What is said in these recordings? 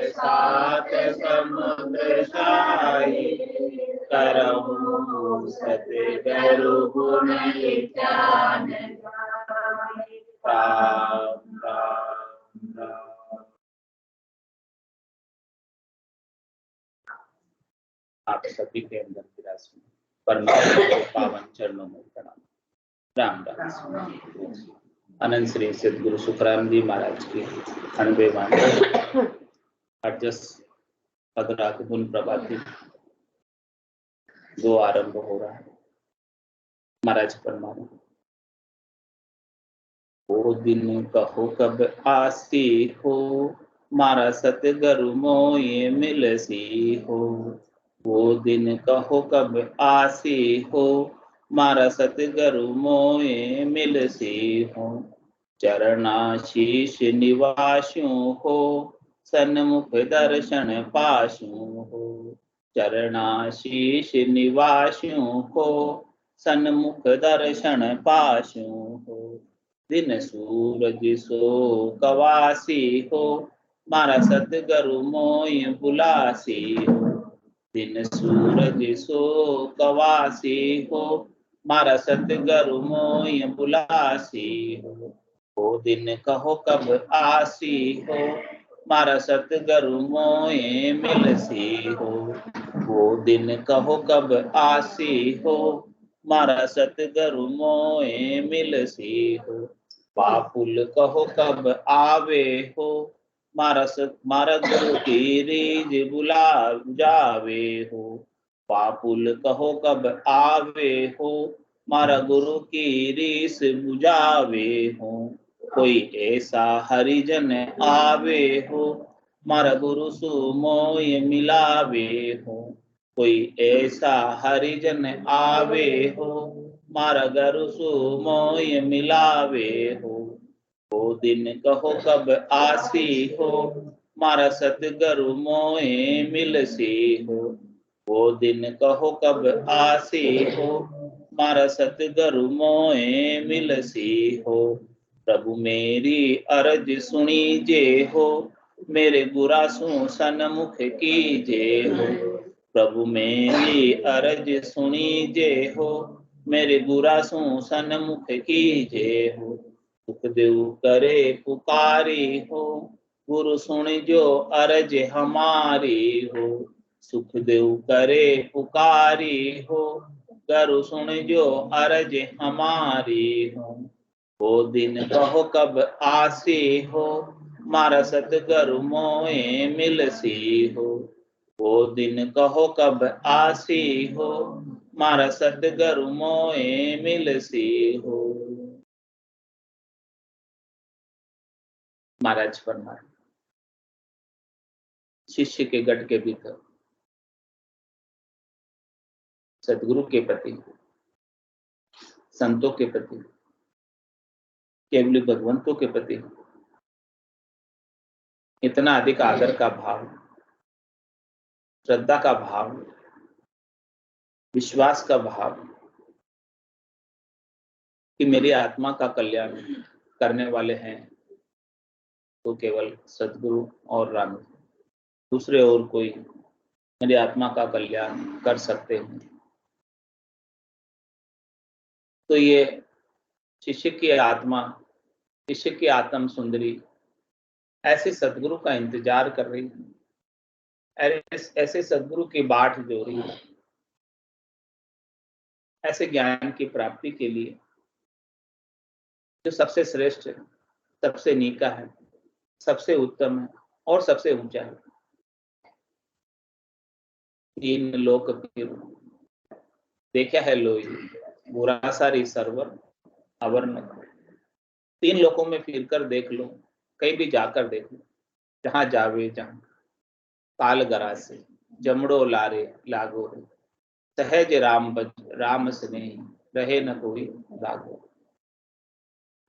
सात समुद्र शाही, करहूँ सतगुरु गुण विज्ञान गाए। राम राम राम। आप सभी के अंदर विराजमान परमात्मा के पावन चरणों में प्रणाम। राम राम। अनंत श्री सद्गुरु सुखराम जी महाराज की अनबे वाणी अडजस पदराग गुण प्रभाती जो आरंभ हो रहा है। महाराज फरमाना, वो दिन कहो कब आसी हो, मारा सतगुरु मोये मिलसी हो। वो दिन कहो कब आसी हो, मारा सतगुरु मोये मिलसी हो। चरणाशीष निवासु हो, सन्मुख दर्शन पासु हो। चरणाशीष निवासु हो, सन्मुख दर्शन पासु हो। दिन सूरज सो कवासी हो, मारा सतगुरु मोय बुलासी हो। दिन सूरज सो कवासी हो, मारा सतगुरु मोय बुलासी हो। वो दिन कहो कब आसी हो, मारा सतगुरु मोये मिलसी हो। वो दिन कहो कब आसी हो, मारा सतगुरु मोये मिलसी हो। पापुल कहो कब आवे हो, मारा गुरु की रीज बुला जावे हो। पापुल कहो कब आवे हो, मारा गुरु की रीस बुझावे हो। कोई ऐसा हरिजन आवे हो, मारा गुरु सु मोय मिलावे हो। कोई ऐसा हरिजन आवे हो, मारा गुरु सु मोय मिलावे हो। वो दिन कहो कब आसी हो, मारा सतगुरु मोये मिलसी हो। वो दिन कहो कब आसी हो, मारा सतगुरु मोये मिलसी हो। प्रभु मेरी अर्ज सुनीजे हो, मेरे बुरा सु सन्मुख कीजे हो। प्रभु मेरी अर्ज सुनीजे हो, मेरे बुरा सु सन्मुख कीजे हो। सुखदेव करे पुकारी हो, गुरु सुन जो अर्ज हमारी हो। सुखदेव करे पुकारी हो, गुरु सुन जो अर्ज हमारी हो। वो दिन कहो कब आसी हो, मारा सतगुरु मोये मिलसी हो। वो दिन कहो कब आसी हो, मारा सतगुरु मोये मिलसी हो। महाराज फरमाए, शिष्य के गढ़ के भीतर सदगुरु के प्रति, संतों के प्रति, केवल भगवंतों के प्रति इतना अधिक आदर का भाव, श्रद्धा का भाव, विश्वास का भाव कि मेरी आत्मा का कल्याण करने वाले हैं तो केवल सदगुरु और राम, दूसरे और कोई मेरी आत्मा का कल्याण कर सकते हैं। तो ये शिष्य की आत्मा, शिष्य की आत्म सुंदरी ऐसे सदगुरु का इंतजार कर रही है, ऐसे सदगुरु की बाट जो रही है, ऐसे ज्ञान की प्राप्ति के लिए जो सबसे श्रेष्ठ है, सबसे नीका है, सबसे उत्तम है और सबसे ऊंचा है। तीन लोक की देखा है लोई, बुरा सारी सरवर अवर्ण। तीन लोकों में फिर कर देख लो, कहीं भी जाकर देख लो, जहां जावे जहां काल गरा से जमड़ो लारे लागो रे। सहज राम बज राम स्नेही, रहे न कोई दागो।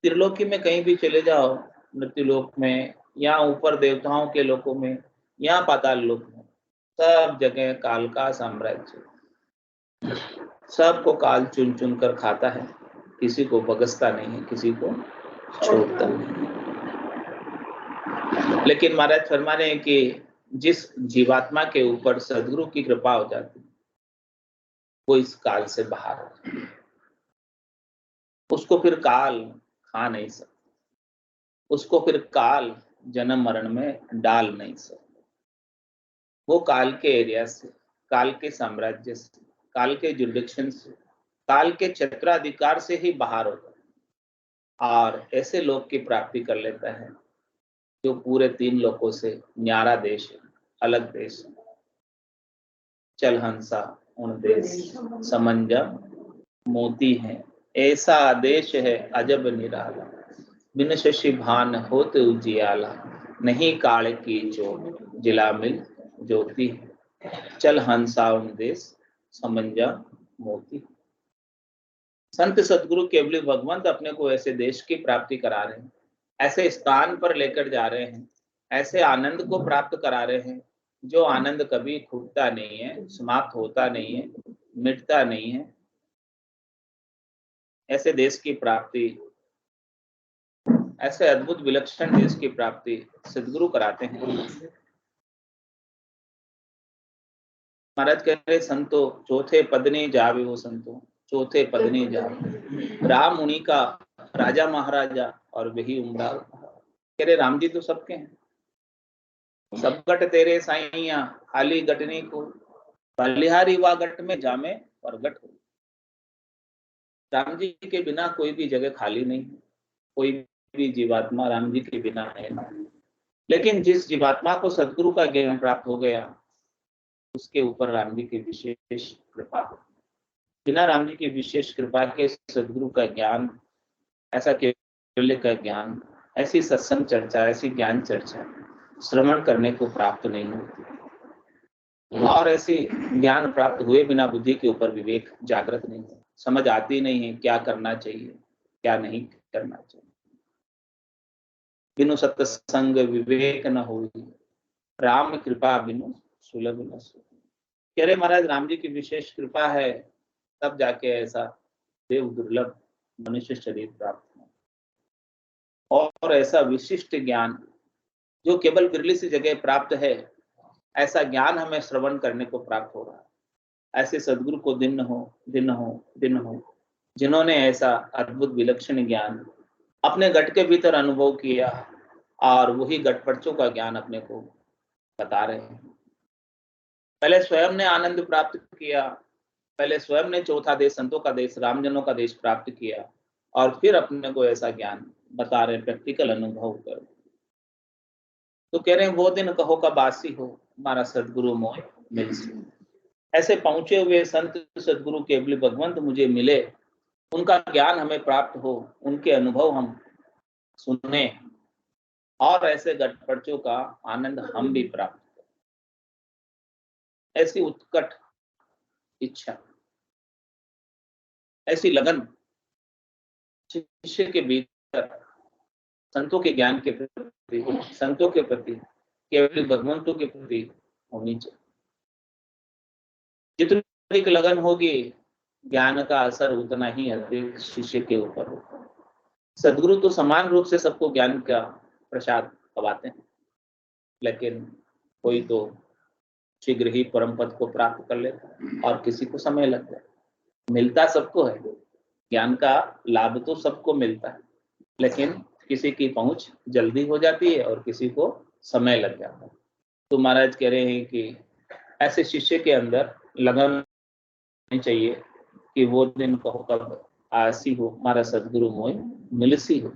त्रिलोकी में कहीं भी चले जाओ, मृत्युलोक में या ऊपर देवताओं के लोकों में या पाताल लोक में, सब जगह काल का साम्राज्य। सबको काल चुन चुन कर खाता है, किसी को बगसता नहीं है, किसी को छोड़ता नहीं। लेकिन महाराज फरमा रहे हैं कि जिस जीवात्मा के ऊपर सदगुरु की कृपा हो जाती है वो इस काल से बाहर हो जाता है। उसको फिर काल खा नहीं सकता, उसको फिर काल जन्म मरण में डाल नहीं सकता। वो काल के एरिया से, काल के साम्राज्य से, काल के जुडिक्शन से, काल के क्षेत्राधिकार से ही बाहर होता है और ऐसे लोक की प्राप्ति कर लेता है जो पूरे 3 लोकों से न्यारा देश है, अलग देश है। चल हंसा उन देश समंजम मोती है, ऐसा आदेश है अजब निराला, बिन शशि भान होते उजियाला, नहीं काल की चोट जिला मिल ज्योति, चल हंसा उन देश समंजम मोती। संत सदगुरु केवली भगवंत अपने को ऐसे देश की प्राप्ति करा रहे हैं, ऐसे स्थान पर लेकर जा रहे हैं, ऐसे आनंद को प्राप्त करा रहे हैं जो आनंद कभी छूटता नहीं है, समाप्त होता नहीं है, मिटता नहीं है। ऐसे देश की प्राप्ति, ऐसे अद्भुत विलक्षण देश की प्राप्ति सदगुरु कराते हैं। महाराज कह रहे संतो चौथे पदनी जावे, वो संतो चौथे पदनी जावे, राम मुनि का राजा महाराजा और वही उमड़ा। कह रहे राम जी तो सबके हैं, सब गट तेरे साइया खाली गटनी को, बलिहारी वा गट में जामे और गट हो। राम जी के बिना कोई भी जगह खाली नहीं है, कोई भी जीवात्मा राम जी के बिना है ना। लेकिन जिस जीवात्मा को सदगुरु का ज्ञान प्राप्त हो गया उसके ऊपर राम जी की विशेष कृपा। बिना राम जी की विशेष कृपा के सदगुरु का ज्ञान, ऐसा केवल का ज्ञान, ऐसी सत्संग चर्चा, ऐसी ज्ञान चर्चा श्रवण करने को प्राप्त नहीं होती और ऐसी ज्ञान प्राप्त हुए बिना बुद्धि के ऊपर विवेक जागृत नहीं है, समझ आती नहीं है क्या करना चाहिए क्या नहीं करना चाहिए। बिनु सत्संग विवेक न होई, राम कृपा बिनु सुलभ न सोई। कह रहे महाराज राम जी की विशेष कृपा है तब जाके ऐसा देव दुर्लभ मनुष्य शरीर प्राप्त हो और ऐसा विशिष्ट ज्ञान जो केवल बिरली सी जगह प्राप्त है, ऐसा ज्ञान हमें श्रवण करने को प्राप्त हो रहा है। ऐसे सदगुरु को दिन हो दिन हो दिन हो जिन्होंने ऐसा अद्भुत विलक्षण ज्ञान अपने गट के भीतर अनुभव किया और वही गटपड़चों का ज्ञान अपने को बता रहे हैं। पहले स्वयं ने आनंद प्राप्त किया, पहले स्वयं ने चौथा देश संतों का देश रामजनों का देश प्राप्त किया और फिर अपने को ऐसा ज्ञान बता रहे हैं प्रैक्टिकल अनुभव कर। तो कह रहे हैं वो दिन कहो का बासी हो, हमारा सदगुरु मोह मिल से। ऐसे पहुंचे हुए संत सदगुरु केवली भगवंत मुझे मिले, उनका ज्ञान हमें प्राप्त हो, उनके अनुभव हम सुने और ऐसे गटपड़चों का आनंद हम भी प्राप्त करें। ऐसी उत्कट इच्छा, ऐसी लगन शिष्य के भीतर संतों के ज्ञान के प्रति, संतों के प्रति, केवल भगवंतों के प्रति होनी चाहिए। जितनी अधिक लगन होगी ज्ञान का असर उतना ही अधिक शिष्य के ऊपर होगा। सदगुरु तो समान रूप से सबको ज्ञान का प्रसाद करवाते हैं, लेकिन कोई तो शीघ्र ही परम पद को प्राप्त कर लेता है और किसी को समय लगता है। मिलता सबको है, ज्ञान का लाभ तो सबको मिलता है, लेकिन किसी की पहुंच जल्दी हो जाती है और किसी को समय लग जाता है। तो महाराज कह रहे हैं कि ऐसे शिष्य के अंदर लगन नहीं चाहिए कि वो दिन कहो कब आसी हो, हमारा सदगुरु मोय मिलसी हो।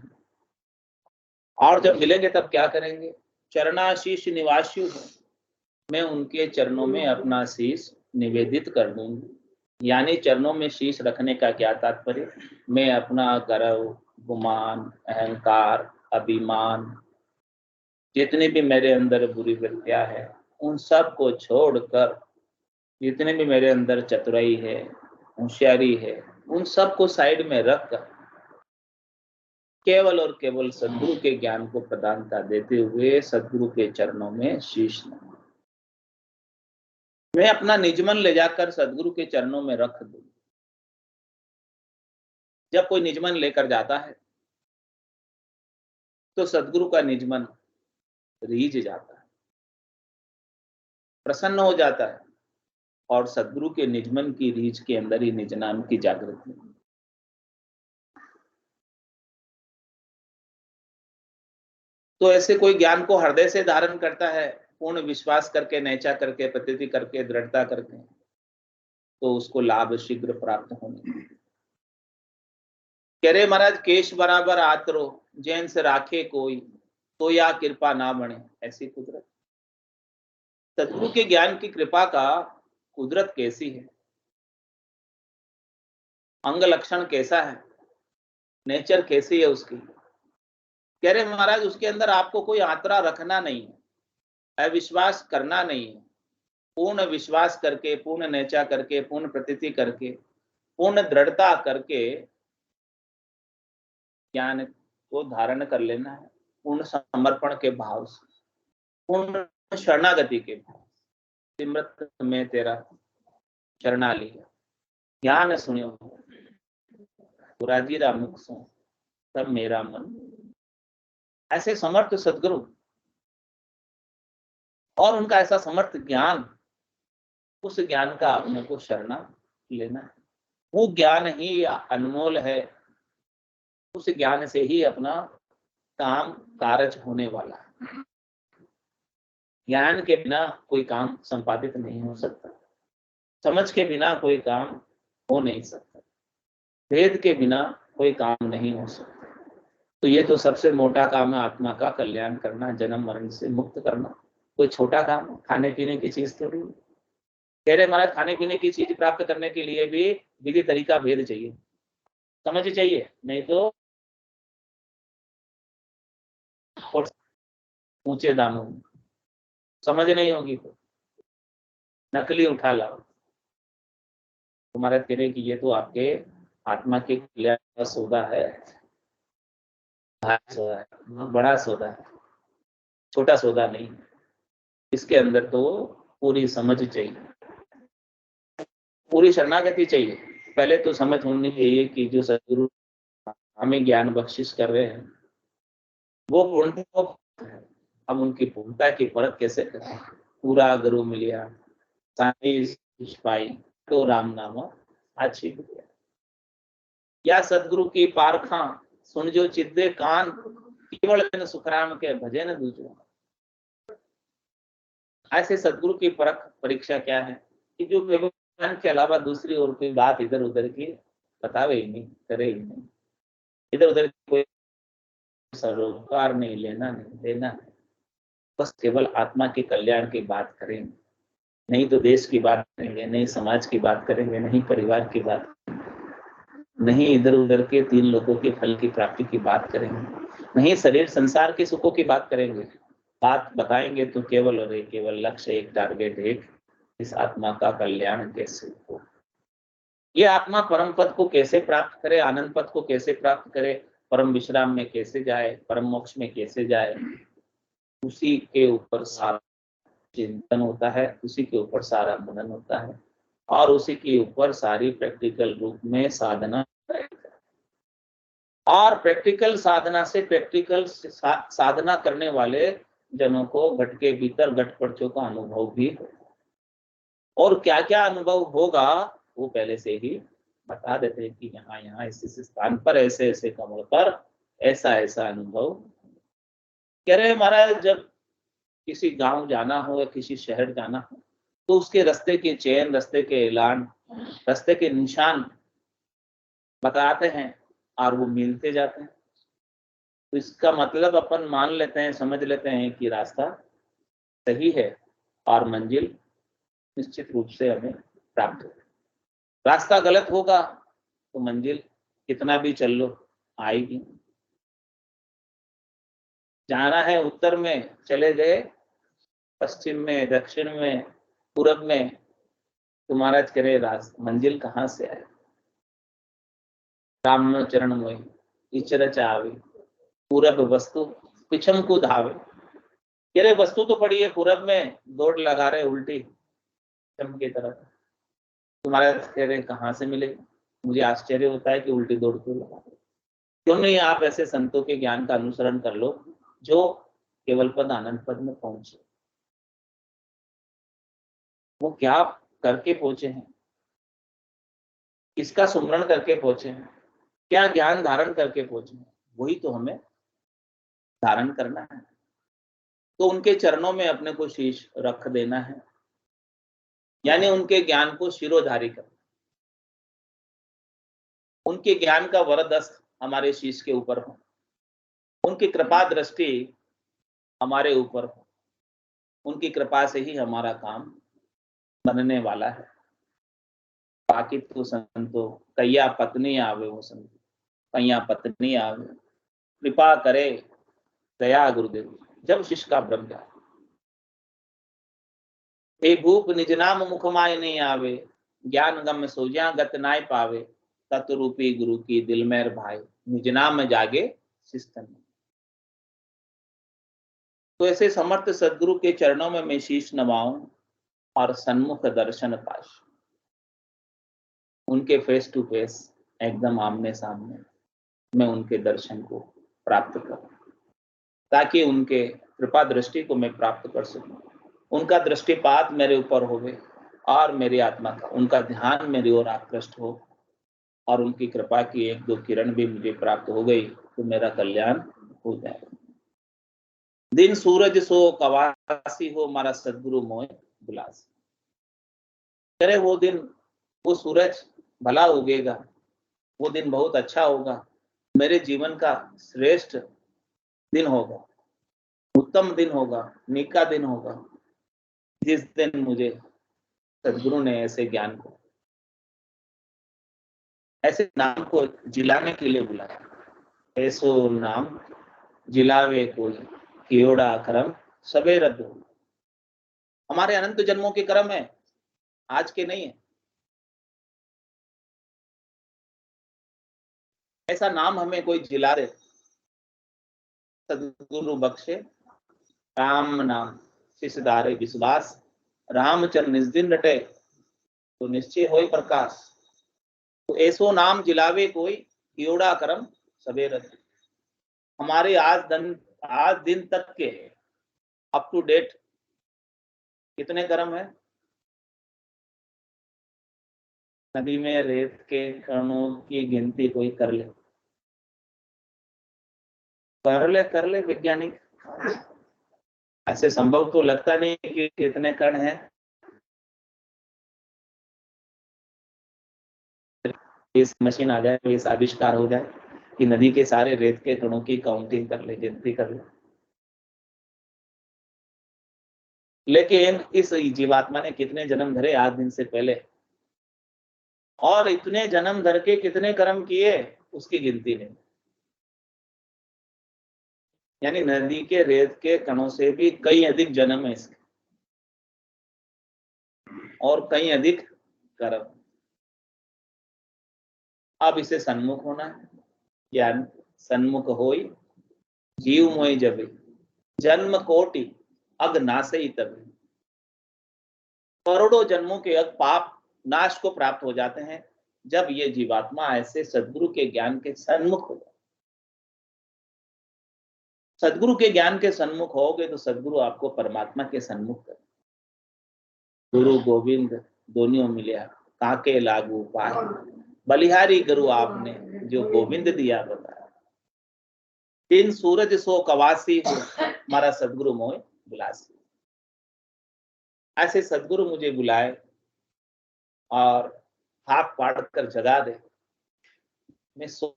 और जब मिलेंगे तब क्या करेंगे? चरणाशीष निवासी हो, मैं उनके चरणों में अपना शीश निवेदित कर दूंगी। यानी चरणों में शीश रखने का क्या तात्पर्य? मैं अपना गर्व, गुमान, अहंकार, अभिमान, जितने भी मेरे अंदर बुरी वृत्तियां है उन सब को छोड़कर, जितने भी मेरे अंदर चतुराई है, होशियारी है, उन सब को साइड में रखकर केवल और केवल सदगुरु के ज्ञान को प्रधानता देते हुए सदगुरु के चरणों में शीश नवा, मैं अपना निजमन ले जाकर सदगुरु के चरणों में रख दूं। जब कोई निजमन लेकर जाता है तो सदगुरु का निजमन रीझ जाता है, प्रसन्न हो जाता है और सदगुरु के निजमन की रीझ के अंदर ही निज नाम की जागृति। तो ऐसे कोई ज्ञान को हृदय से धारण करता है, पूर्ण विश्वास करके, नैचा करके, प्रतीति करके, दृढ़ता करके, तो उसको लाभ शीघ्र प्राप्त होने। कह रहे महाराज, केश बराबर आतरो जैन से राखे कोई, तो या कृपा ना बने। ऐसी कुदरत, सदगुरु के ज्ञान की कृपा का कुदरत कैसी है, अंग लक्षण कैसा है, नेचर कैसी है उसकी। कह रहे महाराज, उसके अंदर आपको कोई आतरा रखना नहीं है, अविश्वास करना नहीं है। पूर्ण विश्वास करके, पूर्ण नेचा करके, पूर्ण प्रतीति करके, पूर्ण दृढ़ता करके ज्ञान को धारण कर लेना है, पूर्ण समर्पण के भाव से, पूर्ण शरणागति के भाव से। सिमरत में तेरा शरणा लिया, ज्ञान सुनियो गुराजी मुख सो तब मेरा मन। ऐसे समर्थ सदगुरु और उनका ऐसा समर्थ ज्ञान, उस ज्ञान का अपने को शरणा लेना है। वो ज्ञान ही अनमोल है, उस ज्ञान से ही अपना काम कार्य होने वाला है। ज्ञान के बिना कोई काम संपादित नहीं हो सकता, समझ के बिना कोई काम हो नहीं सकता, वेद के बिना कोई काम नहीं हो सकता। तो ये तो सबसे मोटा काम है, आत्मा का कल्याण करना, जन्म मरण से मुक्त करना। कोई छोटा काम, खाने पीने की चीज थोड़ी। कह रहे महाराज, खाने पीने की चीज प्राप्त करने के लिए भी विधि तरीका भेद चाहिए, समझ चाहिए, नहीं तो ऊंचे दामों में समझ नहीं होगी तो नकली उठा लाओ। तुम्हारा कह रहे कि ये तो आपके आत्मा के कल्याण का सौदा है, सौदा है, बड़ा सौदा है, छोटा सौदा नहीं। इसके अंदर तो पूरी समझ चाहिए, पूरी शरणागति चाहिए। पहले तो समझ होनी चाहिए कि जो सदगुरु हमें ज्ञान बख्शिश कर रहे हैं वो पूर्ण है। हम उनकी पूर्णता की परख कैसे करें। पूरा गुरु मिलिया साई पाई तो राम नाम अच्छी गया, या सदगुरु की पारखा सुन जो चिद्दे कान, केवल सुखराम के भजे न दूजो। ऐसे सदगुरु की परख परीक्षा क्या है कि जो ज्ञान के अलावा दूसरी और कोई बात इधर उधर की बतावे ही नहीं, करे ही नहीं, इधर उधर कोई सरोकार नहीं, लेना नहीं देना नहीं, बस केवल आत्मा के कल्याण की बात करेंगे। नहीं तो देश की बात करेंगे, नहीं समाज की बात करेंगे, नहीं परिवार की बात, नहीं इधर उधर के तीन लोगों के फल की प्राप्ति की बात करेंगे, नहीं शरीर संसार के सुखों की बात करेंगे। बात बताएंगे तो केवल और केवल लक्ष्य एक, टारगेट एक, इस आत्मा का कल्याण कैसे हो, ये आत्मा परम पद को कैसे प्राप्त करे, आनंद पद को कैसे प्राप्त करे, परम विश्राम में कैसे जाए, परम मोक्ष में कैसे जाए, उसी के ऊपर सारा चिंतन होता है, उसी के ऊपर सारा मनन होता है और उसी के ऊपर सारी प्रैक्टिकल रूप में साधना। और प्रैक्टिकल साधना से, प्रैक्टिकल साधना करने वाले जनों को घट के भीतर घट पर्चों का अनुभव भी हो, और क्या क्या अनुभव होगा वो पहले से ही बता देते हैं कि यहाँ यहाँ इस स्थान पर ऐसे ऐसे कमल पर ऐसा ऐसा अनुभव। कह रहे महाराज, जब किसी गांव जाना हो या किसी शहर जाना हो तो उसके रास्ते के चैन, रास्ते के ऐलान, रास्ते के निशान बताते हैं और वो मिलते जाते हैं। तो इसका मतलब अपन मान लेते हैं, समझ लेते हैं कि रास्ता सही है और मंजिल निश्चित रूप से हमें प्राप्त हो। रास्ता गलत होगा तो मंजिल कितना भी चल लो आएगी। जाना है उत्तर में चले गए, पश्चिम में, दक्षिण में, पूरब में, तुम्हारा करे रास्ता मंजिल कहाँ से आए। राम चरण में इचर चावे पूरब वस्तु पिछम को धावे। कह रहे वस्तु तो पड़ी है पूरब में, दौड़ लगा रहे उल्टी पिछम की तरफ। तुम्हारा कह रहे कहाँ से मिलेगा। मुझे आश्चर्य होता है कि उल्टी दौड़ क्यों लगा। क्यों नहीं आप ऐसे संतों के ज्ञान का अनुसरण कर लो जो केवल पद आनंद पद में पहुंचे। वो क्या करके पहुंचे हैं, किसका सुमरण करके पहुंचे हैं, क्या ज्ञान धारण करके पहुंचे हैं, वही तो हमें धारण करना है। तो उनके चरणों में अपने को शीश रख देना है, यानी उनके ज्ञान को शिरोधारी करना। उनके ज्ञान का वरदस्त हमारे शीश के ऊपर हो, उनकी कृपा दृष्टि हमारे ऊपर हो, उनकी कृपा से ही हमारा काम बनने वाला है। बाकी तो संतो कैया पत्नी आवे, वो संत कैया पत्नी आवे, कृपा करे दया गुरुदेव जब शिष्य का ब्रह्म जाए। हे भूप निज नाम मुख माय नहीं आवे, ज्ञान गम सोजा गत नाय पावे, तत्रूपी गुरु की दिल में भाई, निज नाम में जागे शिस्तन। तो ऐसे समर्थ सदगुरु के चरणों में मैं शीश नवाऊं और सन्मुख दर्शन पाश, उनके फेस टू फेस एकदम आमने सामने मैं उनके दर्शन को प्राप्त करूं, ताकि उनके कृपा दृष्टि को मैं प्राप्त कर सकूं, उनका दृष्टिपात मेरे ऊपर होवे और मेरी आत्मा का उनका ध्यान मेरी ओर आकृष्ट हो, और उनकी कृपा की एक दो किरण भी मुझे प्राप्त हो गई तो मेरा कल्याण हो जाए। दिन सूरज सो कवासी हो, मारा सदगुरु मोय बुलासी। करे वो दिन, वो सूरज भला उगेगा, वो दिन बहुत अच्छा होगा, मेरे जीवन का श्रेष्ठ दिन होगा, उत्तम दिन होगा, नेका दिन होगा, जिस दिन मुझे सदगुरु ने ऐसे ज्ञान को, ऐसे नाम को जिलाने के लिए बुलाया। ऐसो नाम जिलावे कोई, कियोड़ा करम सबे रद्द हो। हमारे अनंत जन्मों के कर्म है, आज के नहीं है। ऐसा नाम हमें कोई जिला दे, सदगुरु बख्शे राम नाम शिषधारे विश्वास, रामचंद्र निज दिन रटे तो निश्चय होय प्रकाश। तो ऐसो नाम जिलावे कोई, कियोड़ा करम सबे रद्द। हमारे आज दिन तक के अप टू डेट कितने कर्म है? नदी में रेत के कणों की गिनती कोई कर ले वैज्ञानिक, ऐसे संभव तो लगता नहीं कि कितने कण हैं। इस मशीन आ जाए, इस आविष्कार हो जाए कि नदी के सारे रेत के कणों की काउंटिंग कर ले, गिनती कर ले। लेकिन इस जीवात्मा ने कितने जन्म धरे आज दिन से पहले, और इतने जन्म धर के कितने कर्म किए उसकी गिनती नहीं। यानी नदी के रेत के कणों से भी कई अधिक जन्म है इसके, और कई अधिक कर्म। अब इसे सन्मुख होना है, ज्ञान सन्मुख होई जीव मोय जबे, जन्म कोटि अग नासे ही तबे। करोड़ों जन्मों के अग पाप नाश को प्राप्त हो जाते हैं जब ये जीवात्मा ऐसे सदगुरु के ज्ञान के सन्मुख हो जाए। सदगुरु के ज्ञान के सन्मुख होगे तो सदगुरु आपको परमात्मा के सन्मुख कर। गुरु गोविंद दोनों मिलिया काके लागू पाए, बलिहारी गुरु आपने जो गोविंद दिया बताया। दिन सूरज सो कवासी हो, हमारा सदगुरु मोय बुलासी। ऐसे सदगुरु मुझे बुलाए और हाथ पाड़ कर जगा दे, मैं सो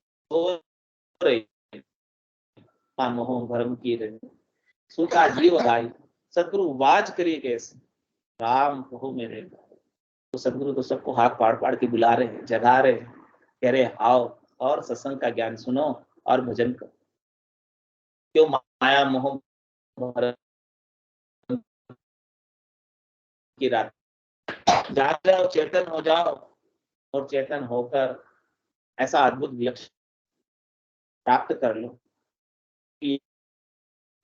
रही मोह भरम की रही, सुखा जीव गाई सदगुरु वाज करिए कैसे, राम कहो मेरे। तो सदगुरु तो सबको हाथ पाड़ पाड़ के बुला रहे हैं, जगा रहे हैं, कह रहे आओ और सत्संग का ज्ञान सुनो और भजन करो। क्यों माया मोह भरम की रात, जाग जाओ, चेतन हो जाओ, और चेतन होकर ऐसा अद्भुत लक्ष्य प्राप्त कर लो कि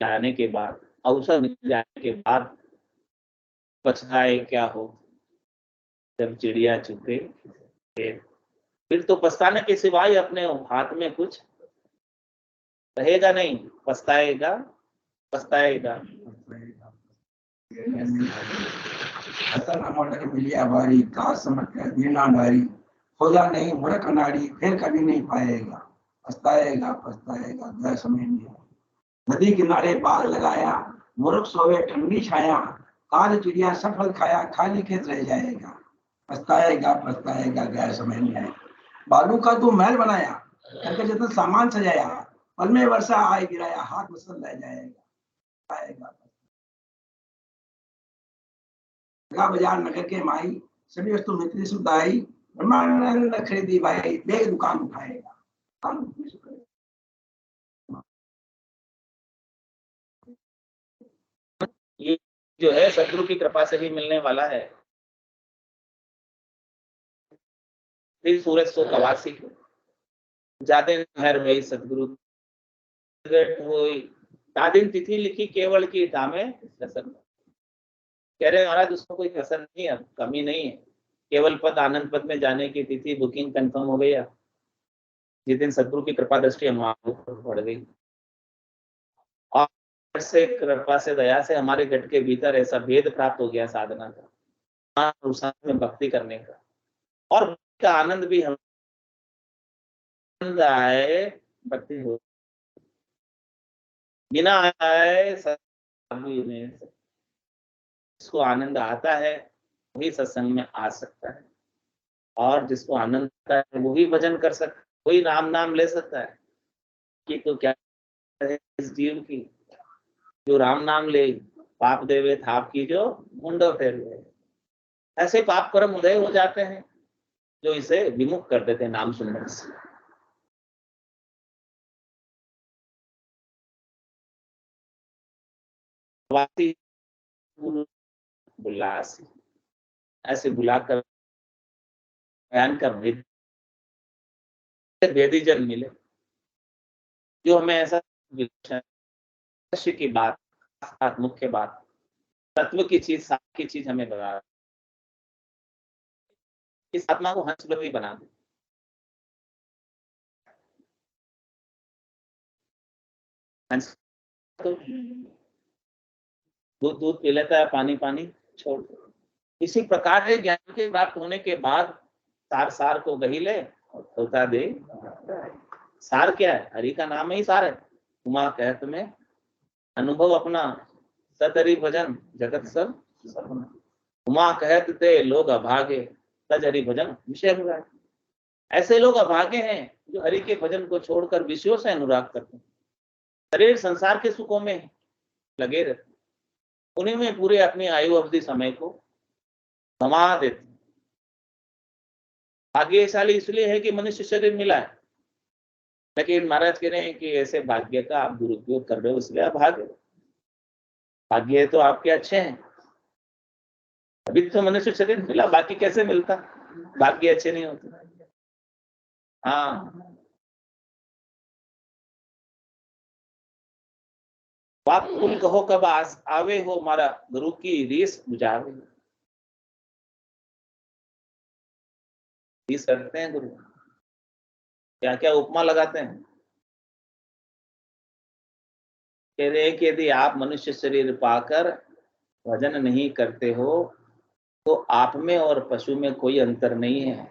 जाने के बाद, अवसर मिल जाने के बाद पछताए क्या हो, जब चिड़िया चुके फिर तो पछताने के सिवाय अपने हाथ में कुछ रहेगा नहीं। पछताएगा पछताएगा। मिलिया बारी का समझ कर दीना नारी, खोजा नहीं मुड़क नारी फिर कभी नहीं पाएगा। पछताएगा पछताएगा गए समय नहीं। नदी किनारे बाग लगाया, मुर्ख सोवे ठंडी छाया, काल चिड़िया सफल खाया खाली खेत रह जाएगा। पछताएगा पछताएगा गए समय नहीं आएगा। बालू का तू महल बनाया, करके जितना सामान सजाया, पल में वर्षा आए गिराया हाथ मसल रह जाएगा। आएगा बाजार नगर के माई, सभी वस्तु मित्री सुध आई, ब्रह्मानंद खरीदी भाई देख दुकान उठाएगा। ये जो है सदगुरु की कृपा से भी मिलने वाला है। फिर सूरज सो कवासी जाते हर वही सदगुरु तादिन तिथि लिखी केवल की दामे कसर। कह रहे महाराज उसमें कोई कसर नहीं है, कमी नहीं है। केवल पद आनंद पद में जाने की तिथि बुकिंग कंफर्म हो गई। जिस दिन सदगुरु की कृपा दृष्टि हमारे ऊपर पड़ गई और से कृपा से दया से हमारे गट के भीतर ऐसा भेद प्राप्त हो गया साधना का, उस में भक्ति करने का, और का आनंद भी हम आए भक्ति हो बिना आए जिसको आनंद आता है वही सत्संग में आ सकता है, और जिसको आनंद आता है वही भजन कर सकता है, वही राम नाम ले सकता है। कि तो क्या है इस जीव की, जो राम नाम ले पाप देवे थाप की जो मुंडो फेर गए। ऐसे पाप कर्म उदय हो जाते हैं जो इसे विमुख कर देते हैं नाम सुनने से। बुलासी ऐसे बुलाकर बयान कर वेदी जन मिले जो हमें ऐसा की बात मुख्य बात तत्व की चीज साथ की चीज हमें बता, इस आत्मा को हंस भी बना दे। हंस तो दूध दूध पी लेता है, पानी पानी छोड़ दे। इसी प्रकार से ज्ञान के प्राप्त होने के बाद सार सार को गही ले और होता दे। सार क्या है? हरि का नाम ही सार है। उमा कहत में अनुभव अपना सतहरि भजन जगत सब सपना। उमा कहत ते लोग अभागे तज हरि भजन विषय अनुराग। ऐसे लोग अभागे हैं जो हरि के भजन को छोड़कर विषयों से अनुराग करते हैं, शरीर संसार के सुखों में लगे रहते, उन्हीं में पूरे अपनी आयु अवधि समय को गंवा देते। भाग्यशाली इसलिए है कि मनुष्य शरीर मिला है, लेकिन महाराज कह रहे हैं कि ऐसे भाग्य का आप दुरुपयोग कर रहे हो, इसलिए आप भाग्य भाग्य तो आपके अच्छे हैं। अभी तो मनुष्य शरीर मिला, बाकी कैसे मिलता? भाग्य अच्छे नहीं होते। हाँ, बाप कुल कहो कब आवे हो हमारा गुरु की रीस बुझावे। रीस करते हैं गुरु, क्या क्या उपमा लगाते हैं। कह रहे हैं कि यदि आप मनुष्य शरीर पाकर भजन नहीं करते हो तो आप में और पशु में कोई अंतर नहीं है।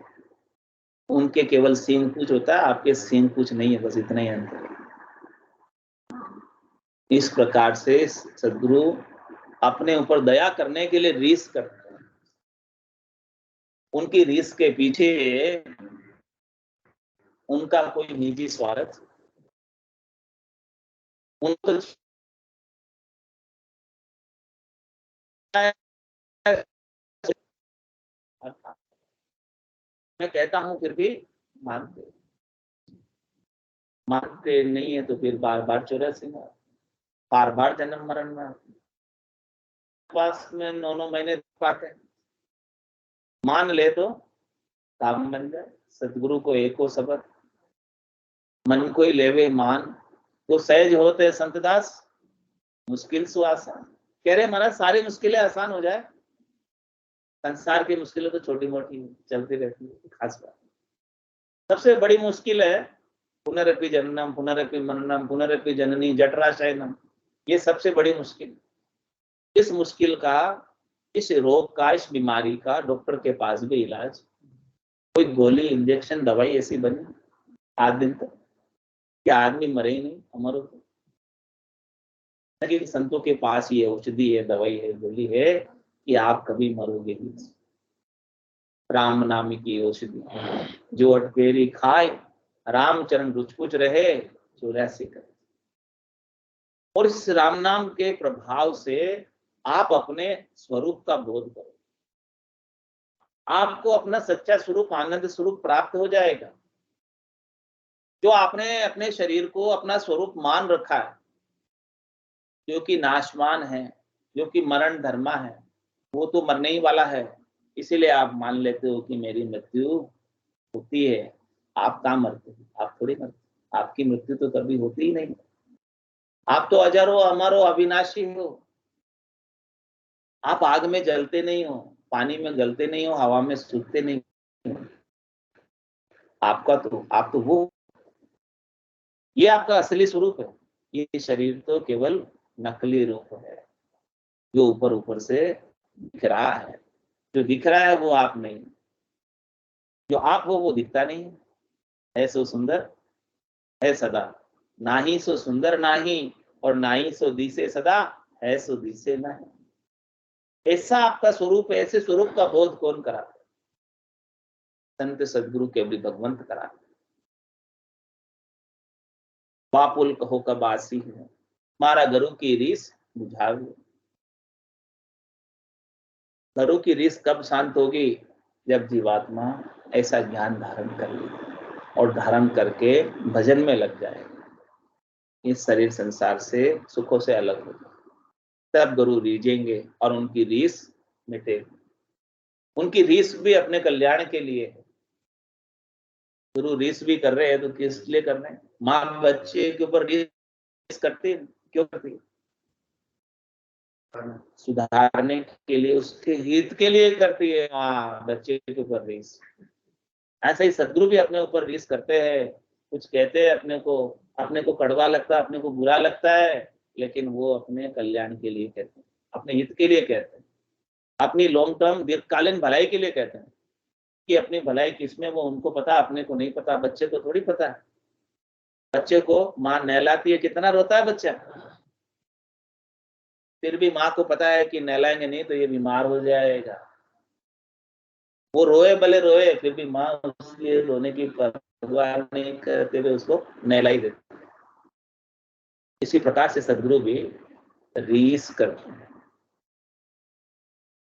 उनके केवल सींग पूछ होता है, आपके सींग पूछ नहीं है, बस इतना ही अंतर है। इस प्रकार से सदगुरु अपने ऊपर दया करने के लिए रीस करते हैं। उनकी रीस के पीछे उनका कोई निजी स्वार्थ, उनको मैं कहता हूं फिर भी मानते नहीं है, तो फिर बार बार 84 बार बार जन्म मरण में पास में 9 महीने पाते। मान ले तो काम बन जाए। सतगुरु को एको सबक मन को ही लेवे मान, तो सहज होते संतदास मुश्किल सु आसान। कह रहे महाराज सारी मुश्किलें आसान हो जाए। संसार की मुश्किलें तो छोटी मोटी चलती रहती है, खास बात। सबसे बड़ी मुश्किल है पुनरपि जननम पुनरपि मरणम पुनरपि जननी जठरा शयनम। ये सबसे बड़ी मुश्किल। इस मुश्किल का, इस रोग का, इस बीमारी का डॉक्टर के पास भी इलाज, कोई गोली, इंजेक्शन, दवाई ऐसी बनी आज दिन तक कि आदमी मरे ही नहीं, अमर हो। कि संतों के पास ये औषधि है, दवाई है, गोली है कि आप कभी मरोगे नहीं। राम नाम की औषधि, जो अटकेरी खाए, रामचरण रुचकुच रहे, 84 करे। और इस राम नाम के प्रभाव से आप अपने स्वरूप का बोध करो, आपको अपना सच्चा स्वरूप, आनंद स्वरूप प्राप्त हो जाएगा। जो आपने अपने शरीर को अपना स्वरूप मान रखा है, जो कि नाशवान है, जो कि मरण धर्मा है, वो तो मरने ही वाला है। इसीलिए आप मान लेते हो कि मेरी मृत्यु होती है। आप कहाँ मरते हो? आप थोड़ी मरते, आपकी मृत्यु तो कभी होती ही नहीं। आप तो अजर हो, अमर हो, अविनाशी हो। आप आग में जलते नहीं हो, पानी में गलते नहीं हो, हवा में सूखते नहीं हो। आप तो वो, ये आपका असली स्वरूप है। ये शरीर तो केवल नकली रूप है, जो ऊपर ऊपर से दिख रहा है। जो दिख रहा है वो आप नहीं, जो आप हो वो दिखता नहीं है। सो सुंदर है सदा, ना ही सो सुंदर नाही, और ना ही सो दिसे सदा, है सो दिसे नहीं। ऐसा आपका स्वरूप है। ऐसे स्वरूप का बोध कौन कराता? संत सदगुरु के भी भगवंत कराते। बापुल कहो कब आसी है, मारा गुरु की रीस बुझावे। गुरु की रीस कब शांत होगी? जब जीवात्मा ऐसा ज्ञान धारण कर ले और धारण करके भजन में लग जाए, इस शरीर संसार से, सुखों से अलग हो, तब गुरु रीझेंगे और उनकी रीस मिटेगी। उनकी रीस भी अपने कल्याण के लिए है। गुरु रीस भी कर रहे हैं तो किस लिए कर रहे हैं? माँ बच्चे के ऊपर रीस करती है, क्यों करती है? सुधारने के लिए, उसके हित के लिए करती है माँ बच्चे के ऊपर रीस। ऐसा ही सदगुरु भी अपने ऊपर रीस करते हैं। कुछ कहते हैं अपने को कड़वा लगता है, अपने को बुरा लगता है, लेकिन वो अपने कल्याण के लिए कहते हैं, अपने हित के लिए कहते हैं, अपनी लॉन्ग टर्म दीर्घकालीन भलाई के लिए कहते हैं। कि अपनी भलाई किसमें वो उनको पता, अपने को नहीं पता। बच्चे को थोड़ी पता है। बच्चे को माँ नहलाती है, कितना रोता है बच्चा, फिर भी माँ को पता है कि नहलाएंगे नहीं तो ये बीमार हो जाएगा। वो रोए भले रोए, फिर भी माँ उसके रोने की परवाह नहीं करते हुए उसको नहला ही देती। इसी प्रकार से सदगुरु भी रीस करते हैं।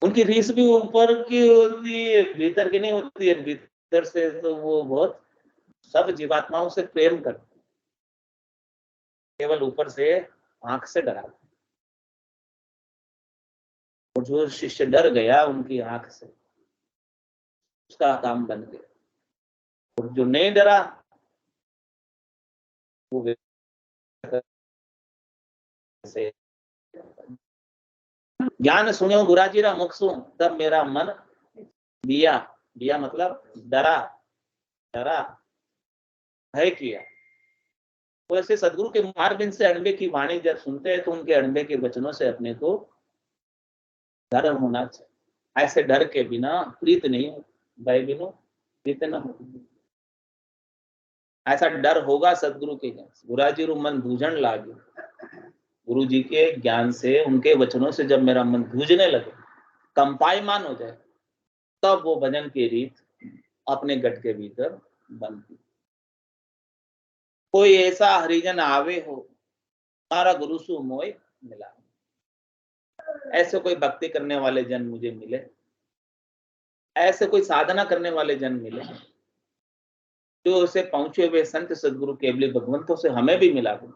उनकी रीस भी ऊपर की होती है, भीतर की नहीं होती है। भीतर से तो वो बहुत सब जीवात्माओं से प्रेम करते, केवल ऊपर से आंख से डरा। और जो शिष्य डर गया उनकी आंख से, उसका काम बन गया। और जो नहीं डरा वो से ज्ञान सुनो गुराजीरा मुखसु, तब मेरा मन दिया, दिया मतलब डरा, डरा भय किया। तो ऐसे सदगुरु के मार्ग से अणबे की वाणी जब सुनते हैं तो उनके अणबे के वचनों से अपने को डर होना चाहिए। ऐसे डर के बिना प्रीत नहीं हो, भय बिनो प्रीत न हो। ऐसा डर होगा सदगुरु के ज्ञान से। गुराजी रू मन दूजन लागे, गुरु जी के ज्ञान से, उनके वचनों से जब मेरा मन दूजने लगे, कंपायमान हो जाए, तब वो भजन की रीत अपने गट के भीतर बनती। कोई ऐसा हरिजन आवे हो, मारा गुरु सु मोय मिला। ऐसे कोई भक्ति करने वाले जन मुझे मिले, ऐसे कोई साधना करने वाले जन मिले, जो उसे पहुंचे हुए संत सदगुरु केवली भगवंतों से हमें भी मिला दो।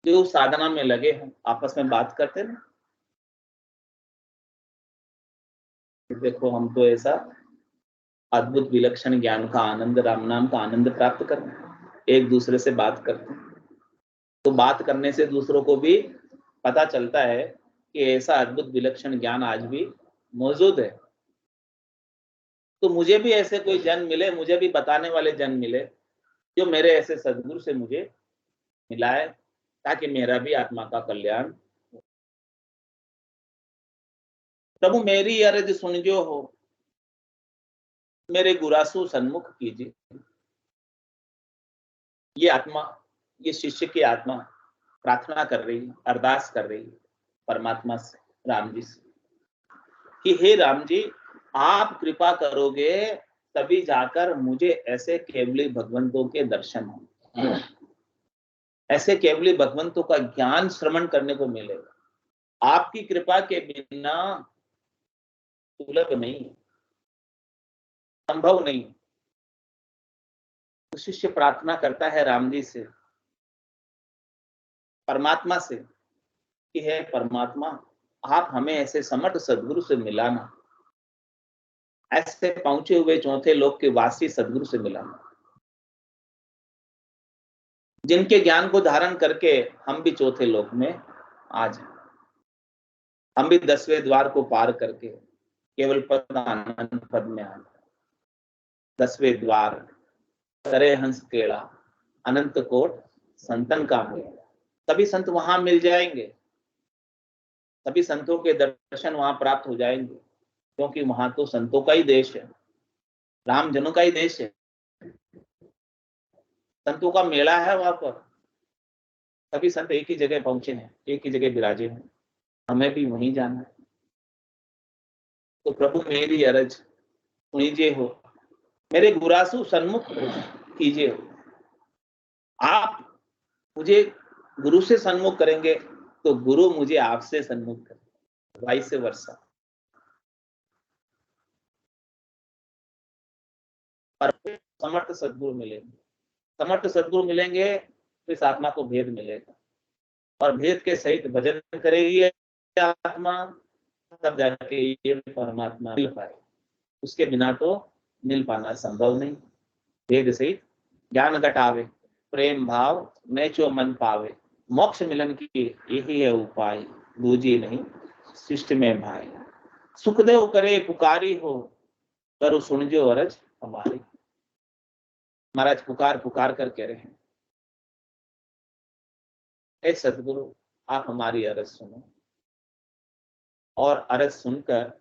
जो साधना में लगे हैं, आपस में बात करते ना, देखो हम तो ऐसा अद्भुत विलक्षण ज्ञान का आनंद, राम नाम का आनंद प्राप्त करते हैं, एक दूसरे से बात करते हैं। तो बात करने से दूसरों को भी पता चलता है कि ऐसा अद्भुत विलक्षण ज्ञान आज भी मौजूद है। तो मुझे भी ऐसे कोई जन मिले, मुझे भी बताने वाले जन मिले, जो मेरे ऐसे सदगुरु से मुझे मिलाए, ताकि मेरा भी आत्मा का कल्याण। प्रभु मेरी अर्ज सुन जो हो, मेरे गुरासु सन्मुख कीजिए। ये आत्मा, ये शिष्य की आत्मा प्रार्थना कर रही है, अरदास कर रही है परमात्मा से, राम जी से, कि हे राम जी, आप कृपा करोगे तभी जाकर मुझे ऐसे केवली भगवंतों के दर्शन हो, ऐसे केवली भगवंतों का ज्ञान श्रवण करने को मिलेगा। आपकी कृपा के बिना सुलभ नहीं, संभव नहीं। तो शिष्य प्रार्थना करता है राम जी से, परमात्मा से, कि हे परमात्मा, आप हमें ऐसे समर्थ सदगुरु से मिलाना, ऐसे पहुंचे हुए चौथे लोक के वासी सदगुरु से मिलाना, जिनके ज्ञान को धारण करके हम भी चौथे लोक में आ जाए, हम भी 10वें द्वार को पार करके केवल पद आनंद पद में आ जाए। 10वें द्वार करे हंस केड़ा, अनंत कोट संतन का मेला। तभी संत वहां मिल जाएंगे, तभी संतों के दर्शन वहां प्राप्त हो जाएंगे, क्योंकि वहां तो संतों का ही देश है, राम जनों का ही देश है, संतों का मेला है वहां पर। सभी संत एक ही जगह पहुंचे हैं, एक ही जगह विराजे हैं, हमें भी वहीं जाना है। तो प्रभु मेरी अरज सुनीजिए हो, मेरे गुरासु सन्मुख कीजिए हो। आप मुझे गुरु से सन्मुख करेंगे तो गुरु मुझे आपसे सन्मुख करेंगे, वाइस वर्सा। पर समर्थ सद्गुरु मिलेंगे, समर्थ सद्गुरु मिलेंगे तो इस आत्मा को भेद मिलेगा, और भेद के सहित भजन करेगी आत्मा, तब जाके ये परमात्मा मिल पाए। उसके बिना तो मिल पाना संभव नहीं। भेद सहित ज्ञान घटावे, प्रेम भाव नेचो मन पावे, मोक्ष मिलन की यही है उपाय, दूजी नहीं शिष्ट में भाई। सुखदेव करे पुकारी हो, करो सुन जो अरज हमारी। महाराज पुकार पुकार कर कह रहे हैं, हे सदगुरु, आप हमारी अरज सुनो, और अरज सुनकर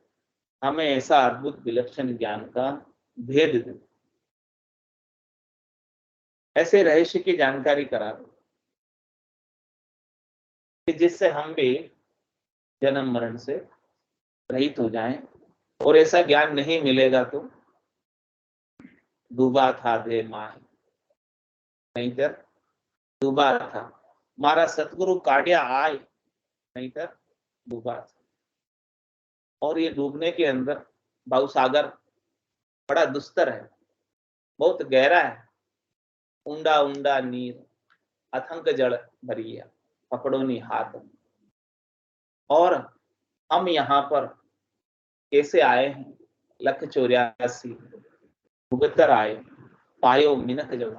हमें ऐसा अद्भुत विलक्षण ज्ञान का भेद दो, ऐसे रहस्य की जानकारी करा दो कि जिससे हम भी जन्म मरण से रहित हो जाएं। और ऐसा ज्ञान नहीं मिलेगा तो डूबा था दे माही, नहीं तर डूबा था, मारा सतगुरु काटिया आय, नहीं तर डूबा था। और ये डूबने के अंदर भाव सागर बड़ा दुस्तर है, बहुत गहरा है, ऊंडा ऊंडा नीर अथंक जड़ भरिया, पकड़ो नी हाथ। और हम यहाँ पर कैसे आए हैं, 184 भुगतर आए, पायो मिनक जब,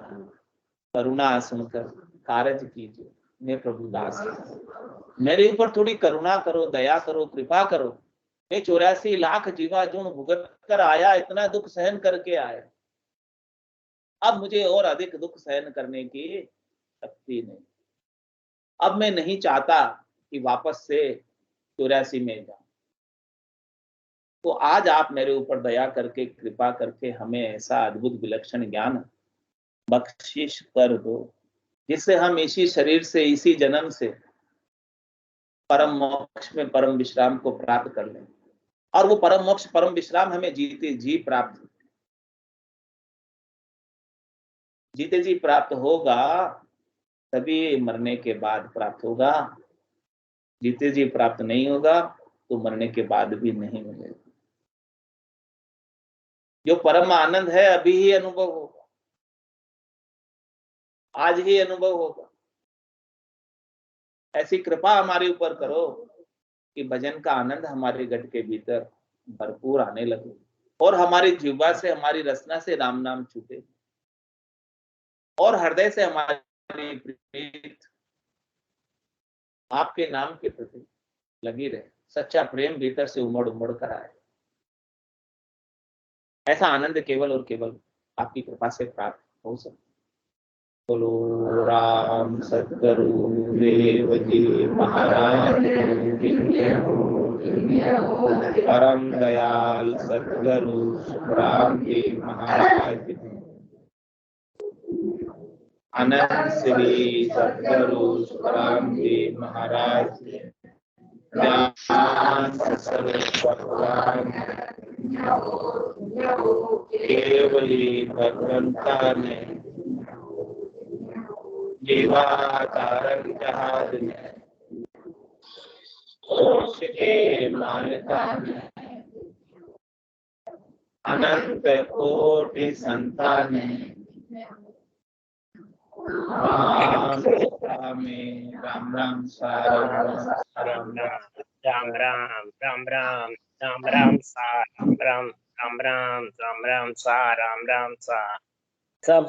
करुणा सुनकर कारज कीजिए, मैं प्रभु दास, मेरे ऊपर थोड़ी करुणा करो, दया करो, कृपा करो। मैं 84 लाख जीवा जुण भुगत कर आया, इतना दुख सहन करके आया, अब मुझे और अधिक दुख सहन करने की शक्ति नहीं। अब मैं नहीं चाहता कि वापस से 84 में जाऊं। तो आज आप मेरे ऊपर दया करके, कृपा करके हमें ऐसा अद्भुत विलक्षण ज्ञान बख्शिश कर दो, जिससे हम इसी शरीर से, इसी जन्म से परम मोक्ष में परम विश्राम को प्राप्त कर लें। और वो परम मोक्ष, परम विश्राम हमें जीते जी प्राप्त, जीते जी प्राप्त होगा, तभी मरने के बाद प्राप्त होगा। जीते जी प्राप्त नहीं होगा तो मरने के बाद भी नहीं मिलेगा। जो परम आनंद है अभी ही अनुभव होगा, आज ही अनुभव होगा। ऐसी कृपा हमारे ऊपर करो कि भजन का आनंद हमारे घट के भीतर भरपूर आने लगे, और हमारी जीवा से, हमारी रचना से राम नाम छूटे, और हृदय से हमारी प्रीत आपके नाम के प्रति लगी रहे, सच्चा प्रेम भीतर से उमड़ उमड़ कर आए। ऐसा आनंद केवल और केवल आपकी कृपा से प्राप्त हो सकता। बोलो राम सतगुरु देव जी महाराज की जय हो। परम दयाल सतगुरु सुखराम जी महाराज की। अनंत श्री सतगुरु सुखराम जी महाराज की। ज्ञान स्वरूप भगवान केवली भगवंता ने जीवाधारण जहाज में उसके मान्यता में अनंत कोटि संतान में राम राम राम राम राम राम राम राम राम सा राम राम राम राम राम राम सा राम राम सा सब